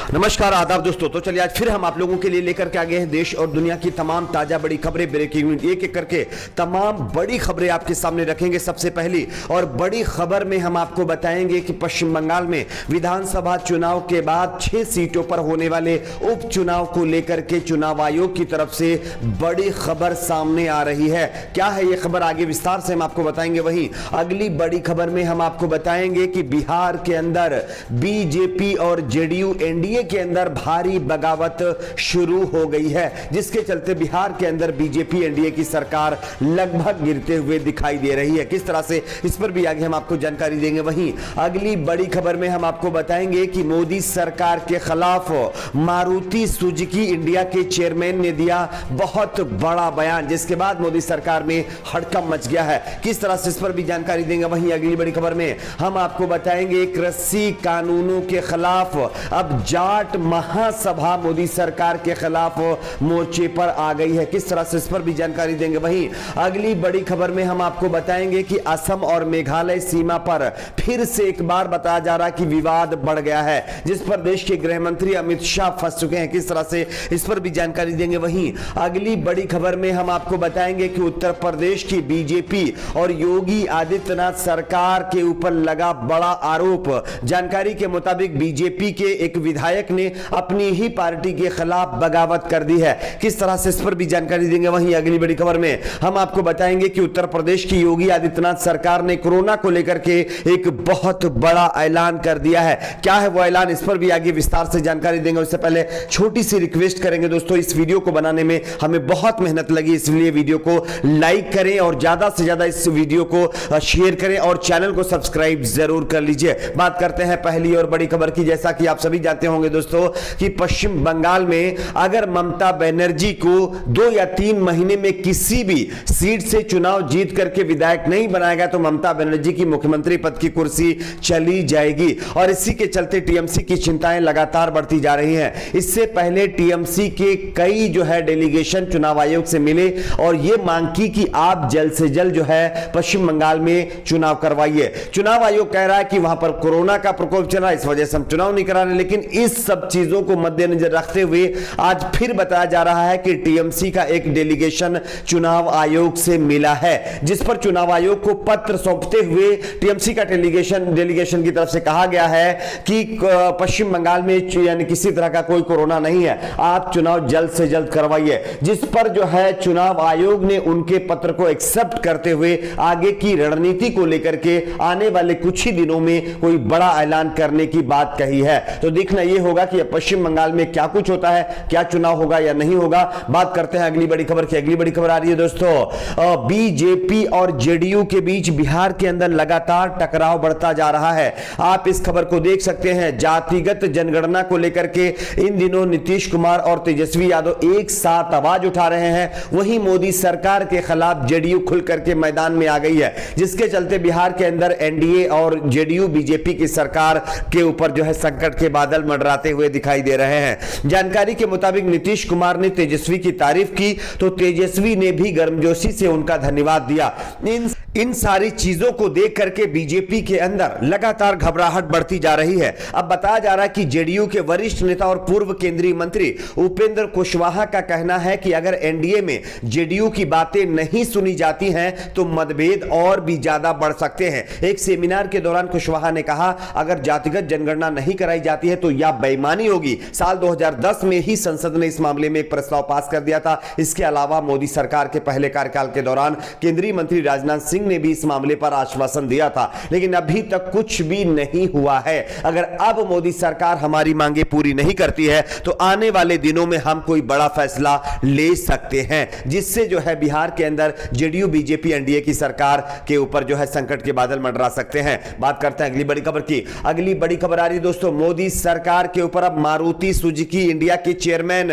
नमस्कार आदाब दोस्तों। तो चलिए आज फिर हम आप लोगों के लिए लेकर के आ गए हैं देश और दुनिया की तमाम ताजा बड़ी खबरें, ब्रेकिंग न्यूज, एक एक करके तमाम बड़ी खबरें आपके सामने रखेंगे। सबसे पहली और बड़ी खबर में हम आपको बताएंगे कि पश्चिम बंगाल में विधानसभा चुनाव के बाद 6 सीटों पर होने वाले उपचुनाव को लेकर के चुनाव आयोग की तरफ से बड़ी खबर सामने आ रही है। क्या है ये खबर, आगे विस्तार से हम आपको बताएंगे। वहीं अगली बड़ी खबर में हम आपको बताएंगे कि बिहार के अंदर बीजेपी और जेडीयू एनडीए के अंदर भारी बगावत शुरू हो गई है, जिसके चलते बिहार के अंदर बीजेपी एनडीए की सरकार लगभग गिरते हुए दिखाई दे रही है। किस तरह से, इस पर भी आगे हम आपको जानकारी देंगे। वहीं अगली बड़ी खबर में हम आपको बताएंगे कि मोदी सरकार के खिलाफ मारुति सुजुकी इंडिया के चेयरमैन ने दिया बहुत बड़ा बयान, जिसके बाद मोदी सरकार में हड़कंप मच गया है। किस तरह से, इस पर भी जानकारी देंगे। वहीं अगली बड़ी खबर में हम आपको बताएंगे कृषि कानूनों के खिलाफ अब जाट महासभा मोदी सरकार के खिलाफ मोर्चे पर आ गई है। किस तरह से, इस पर भी जानकारी देंगे। वहीं अगली बड़ी खबर में हम आपको बताएंगे कि असम और मेघालय सीमा पर फिर से एक बार बताया जा रहा है कि विवाद बढ़ गया है, जिस पर देश के गृह मंत्री अमित शाह फंस चुके हैं। किस तरह से, इस पर भी जानकारी देंगे। वहीं अगली बड़ी खबर में हम आपको बताएंगे कि उत्तर प्रदेश की बीजेपी और योगी आदित्यनाथ सरकार के ऊपर लगा बड़ा आरोप। जानकारी के मुताबिक बीजेपी के एक विधायक ने अपनी ही पार्टी के खिलाफ बगावत कर दी है। किस तरह से, इस पर भी जानकारी देंगे। वहीं अगली बड़ी खबर में हम आपको बताएंगे कि उत्तर प्रदेश की योगी आदित्यनाथ सरकार ने कोरोना को लेकर के एक बहुत बड़ा ऐलान कर दिया है। क्या है वो ऐलान, इस पर भी आगे विस्तार से जानकारी देंगे। उससे पहले छोटी सी रिक्वेस्ट करेंगे दोस्तों, इस वीडियो को बनाने में हमें बहुत मेहनत लगी, इसलिए वीडियो को लाइक करें और ज्यादा से ज्यादा इस वीडियो को शेयर करें और चैनल को सब्सक्राइब जरूर कर लीजिए। बात करते हैं पहली और बड़ी खबर की। जैसा कि आप सभी जानते होंगे दोस्तों कि पश्चिम बंगाल में अगर ममता बनर्जी को 2 या 3 महीने में किसी भी सीट से चुनाव जीत करके विधायक नहीं बनाया गया तो ममता बनर्जी की मुख्यमंत्री पद की कुर्सी चली जाएगी। और इसी के चलते टीएमसी की चिंताएं लगातार बढ़ती जा रही हैं। इससे पहले टीएमसी के कई डेलीगेशन चुनाव आयोग से मिले और यह मांग की कि आप जल्द से जल्द पश्चिम बंगाल में चुनाव करवाइए। चुनाव आयोग कह रहा है कि वहां पर कोरोना का प्रकोप चल रहा है, इस वजह से हम चुनाव नहीं करा रहे। लेकिन इस सब चीजों को मद्देनजर रखते हुए आज फिर बताया जा रहा है कि टीएमसी का एक डेलीगेशन चुनाव आयोग से मिला है, जिस पर चुनाव आयोग को पत्र सौंपते हुए टीएमसी का डेलीगेशन की तरफ से कहा गया है कि पश्चिम बंगाल में यानी किसी तरह का कोई कोरोना नहीं है, आप चुनाव जल्द से जल्द करवाइए। जिस पर चुनाव आयोग ने उनके पत्र को एक्सेप्ट करते हुए आगे की रणनीति को लेकर के आने वाले कुछ ही दिनों में कोई बड़ा ऐलान करने की बात कही है। तो देखना यह होगा कि पश्चिम बंगाल में क्या कुछ होता है, क्या चुनाव होगा या नहीं होगा। बात करते हैं अगली बड़ी खबर की। अगली बड़ी खबर आ रही है दोस्तों, बीजेपी और जेडीयू के बीच बिहार के अंदर लगातार टकराव बढ़ता जा रहा है। आप इस खबर को देख सकते हैं। जातिगत जनगणना को लेकर के इन दिनों नीतीश कुमार और तेजस्वी यादव एक साथ आवाज उठा रहे हैं। वहीं मोदी सरकार के खिलाफ जेडीयू खुल करके मैदान में आ गई है, जिसके चलते बिहार के अंदर एनडीए और जेडीयू बीजेपी की सरकार के ऊपर संकट के बादल मंडराते हुए दिखाई दे रहे हैं। जानकारी के मुताबिक नीतीश कुमार ने तेजस्वी की तारीफ की तो तेजस्वी ने भी गर्मजोशी से उनका धन्यवाद दिया। इन सारी चीजों को देख करके बीजेपी के अंदर लगातार घबराहट बढ़ती जा रही है। अब बताया जा रहा है कि जेडीयू के वरिष्ठ नेता और पूर्व केंद्रीय मंत्री उपेंद्र कुशवाहा का कहना है कि अगर एनडीए में जेडीयू की बातें नहीं सुनी जाती हैं तो मतभेद और भी ज्यादा बढ़ सकते हैं। एक सेमिनार के दौरान कुशवाहा ने कहा, अगर जातिगत जनगणना नहीं कराई जाती है तो यह बेईमानी होगी। साल 2010 में ही संसद ने इस मामले में एक प्रस्ताव पास कर दिया था। इसके अलावा मोदी सरकार के पहले कार्यकाल के दौरान केंद्रीय मंत्री राजनाथ सिंह ने भी इस मामले पर आश्वासन दिया था, लेकिन अभी तक कुछ भी नहीं हुआ है। अगर अब मोदी सरकार हमारी मांगे पूरी नहीं करती है तो आने वाले दिनों में हम कोई बड़ा फैसला ले सकते हैं, जिससे बिहार के अंदर जेडीयू बीजेपी एनडीए की सरकार के ऊपर संकट के बादल मंडरा सकते हैं। बात करते हैं अगली बड़ी खबर की। अगली बड़ी खबर आ रही है दोस्तों, मोदी सरकार के ऊपर अब मारुति सुजुकी इंडिया के चेयरमैन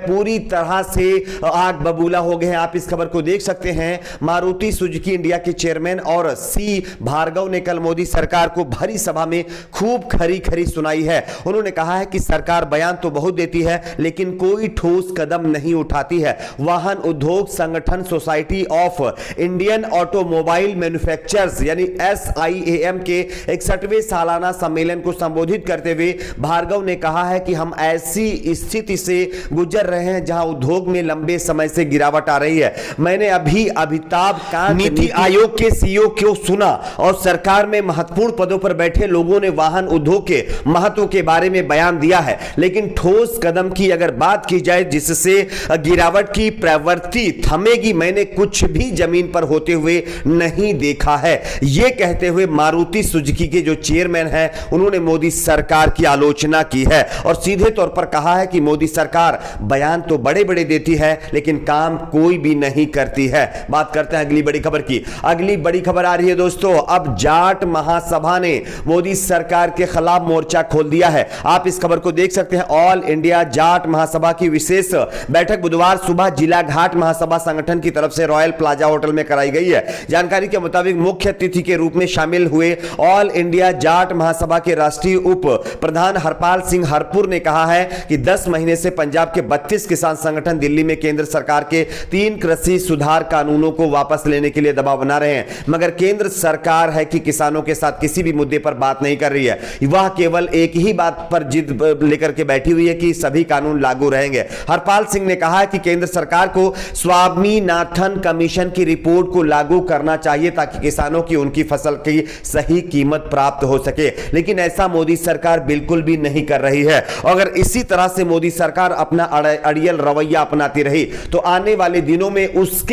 पूरी तरह से आग बबूला हो गए हैं। आप इस खबर को देख सकते हैं। मारुति सुजुकी सुजुकी इंडिया के चेयरमैन और सी भार्गव ने कल मोदी सरकार को भरी सभा में खूब खरी खरी सुनाई है। उन्होंने कहा है कि सरकार बयान तो बहुत देती है लेकिन कोई ठोस कदम नहीं उठाती है। वाहन उद्योग संगठन society of Indian automobile manufacturers यानी SIAM के 61वें सालाना सम्मेलन को संबोधित करते हुए भार्गव ने कहा है कि हम ऐसी स्थिति से गुजर रहे हैं जहां उद्योग में लंबे समय से गिरावट आ रही है। मैंने अभी अमिताभ कांत नीति आयोग के CEO को सुना और सरकार में महत्वपूर्ण पदों पर बैठे लोगों ने वाहन उद्योग के महत्व के बारे में बयान दिया है, लेकिन ठोस कदम की अगर बात की जाए जिससे गिरावट की प्रवृत्ति थमेगी, मैंने कुछ भी जमीन पर होते हुए नहीं देखा है। यह कहते हुए मारुति सुजुकी के जो चेयरमैन हैं उन्होंने मोदी सरकार की आलोचना की है और सीधे तौर पर कहा है कि मोदी सरकार बयान तो बड़े बड़े देती है लेकिन काम कोई भी नहीं करती है। बात करते हैं अगली बड़ी खबर की। अगली बड़ी खबर आ रही है दोस्तों, अब जाट महासभा ने मोदी सरकार के खिलाफ मोर्चा खोल दिया है। आप इस खबर को देख सकते हैं। ऑल इंडिया जाट महासभा की विशेष बैठक बुधवार सुबह जिला घाट महासभा संगठन की तरफ से रॉयल प्लाजा होटल में कराई गई है। जानकारी के मुताबिक मुख्य अतिथि के रूप में शामिल हुए ऑल इंडिया जाट महासभा के राष्ट्रीय उप प्रधान हरपाल सिंह हरपुर ने कहा है कि 10 महीने से पंजाब के 32 किसान संगठन दिल्ली में केंद्र सरकार के 3 कृषि सुधार कानूनों को वापस लेने के लिए दबाव बना रहे हैं, मगर केंद्र सरकार है कि किसानों के साथ किसी भी मुद्दे पर बात नहीं कर रही है। वह केवल एक ही बात पर जिद लेकर के बैठी हुई है कि सभी कानून लागू रहेंगे। हरपाल सिंह ने कहा कि केंद्र सरकार को स्वामीनाथन कमीशन की रिपोर्ट को लागू करना चाहिए ताकि किसानों की उनकी फसल की सही कीमत प्राप्त हो सके, लेकिन ऐसा मोदी सरकार बिल्कुल भी नहीं कर रही है। अगर इसी तरह से मोदी सरकार अपना अड़ियल रवैया अपनाती रही तो आने वाले दिनों में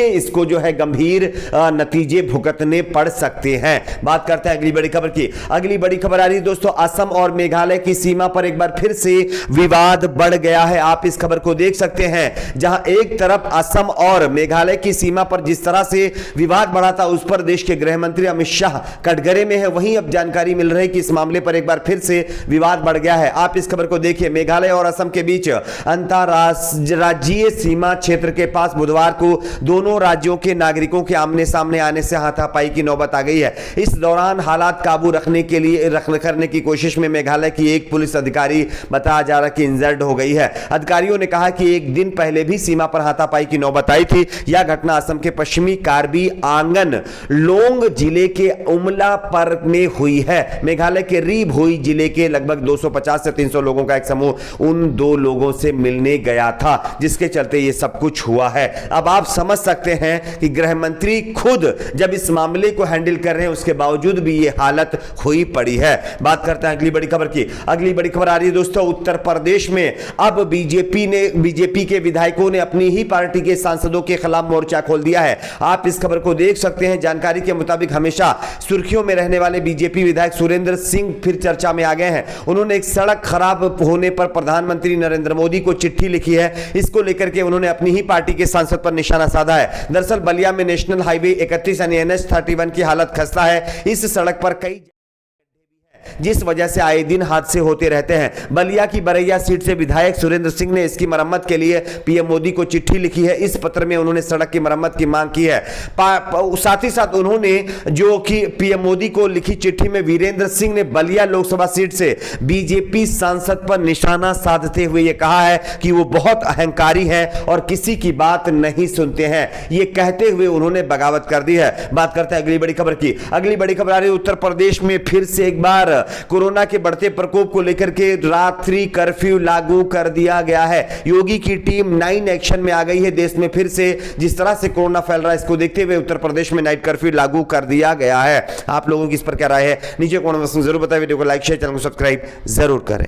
इसको जो है गंभीर नतीजे भुगतने पड़ सकते हैं। बात करते हैं अगली बड़ी खबर की। अगली बड़ी खबर आ रही है दोस्तों, असम और मेघालय की सीमा पर एक बार फिर से विवाद बढ़ गया है। आप इस खबर को देख सकते हैं, जहां एक तरफ असम और मेघालय की सीमा पर जिस तरह से विवाद बढ़ा था उस पर देश के गृह मंत्री अमित शाह कटघरे में है, वहीं अब जानकारी मिल रही है कि इस मामले पर एक बार फिर से विवाद बढ़ गया है। आप इस खबर को देखिए। मेघालय और असम के बीच अंतरराज्यीय सीमा क्षेत्र के पास बुधवार को दोनों राज्यों के नागरिकों के आमने सामने आने से हाथापाई की नौबत आ गई है। इस दौरान हालात काबू करने की कोशिश में मेघालय की एक पुलिस अधिकारी बताया जा रहा है कि इंजर्ड हो गई है। अधिकारियों ने कहा कि एक दिन पहले भी सीमा पर हाथापाई की नौबत आई थी। यह घटना असम के पश्चिमी कार्बी आंगन लोंग जिले के उमला पर में हुई है। मेघालय के री भोई जिले के लगभग 250 से 300 लोगों का एक समूह उन दो लोगों से मिलने गया था, जिसके चलते यह सब कुछ हुआ है। अब आप समझ सकते हैं कि गृह मंत्री खुद जब इस मामले को हैंडल कर रहे हैं उसके बावजूद भी यह हालत हुई पड़ी है। बात करते हैं अगली बड़ी खबर की। अगली बड़ी खबर आ रही है दोस्तों, उत्तर प्रदेश में अब बीजेपी के विधायकों ने अपनी ही पार्टी के सांसदों के खिलाफ मोर्चा खोल दिया है। आप इस खबर को देख सकते हैं। जानकारी के मुताबिक हमेशा सुर्खियों में रहने वाले बीजेपी विधायक सुरेंद्र सिंह फिर चर्चा में आ गए हैं। उन्होंने एक सड़क खराब होने पर प्रधानमंत्री नरेंद्र मोदी को चिट्ठी लिखी है। इसको लेकर के उन्होंने अपनी ही पार्टी के सांसद पर निशाना साधा है। दरअसल बलिया में नेशनल हाईवे 31 यानी NH31 की हालत खस्ता है। इस सड़क पर कई जिस वजह से आए दिन हादसे होते रहते हैं। बलिया की बरैया सीट से विधायक सुरेंद्र सिंह ने इसकी मरम्मत के लिए पीएम मोदी को चिट्ठी लिखी है। इस पत्र में उन्होंने सड़क की मरम्मत की मांग की है। साथ ही साथ उन्होंने जो कि पीएम मोदी को लिखी चिट्ठी में वीरेंद्र सिंह ने बलिया लोकसभा सीट से बीजेपी सांसद पर निशाना साधते हुए यह कहा है कि वो बहुत अहंकारी है और किसी की बात नहीं सुनते हैं। ये कहते हुए उन्होंने बगावत कर दी है। बात करते हैं अगली बड़ी खबर की। अगली बड़ी खबर आ रही है, उत्तर प्रदेश में फिर से एक बार कोरोना के बढ़ते प्रकोप को लेकर के रात्रि कर्फ्यू लागू कर दिया गया है। योगी की टीम 9 एक्शन में आ गई है। देश में फिर से जिस तरह से कोरोना फैल रहा है इसको देखते हुए उत्तर प्रदेश में नाइट कर्फ्यू लागू कर दिया गया है। आप लोगों की इस पर क्या राय है नीचे कमेंट में जरूर बताएं। वीडियो को लाइक शेयर चैनल को सब्सक्राइब जरूर करें।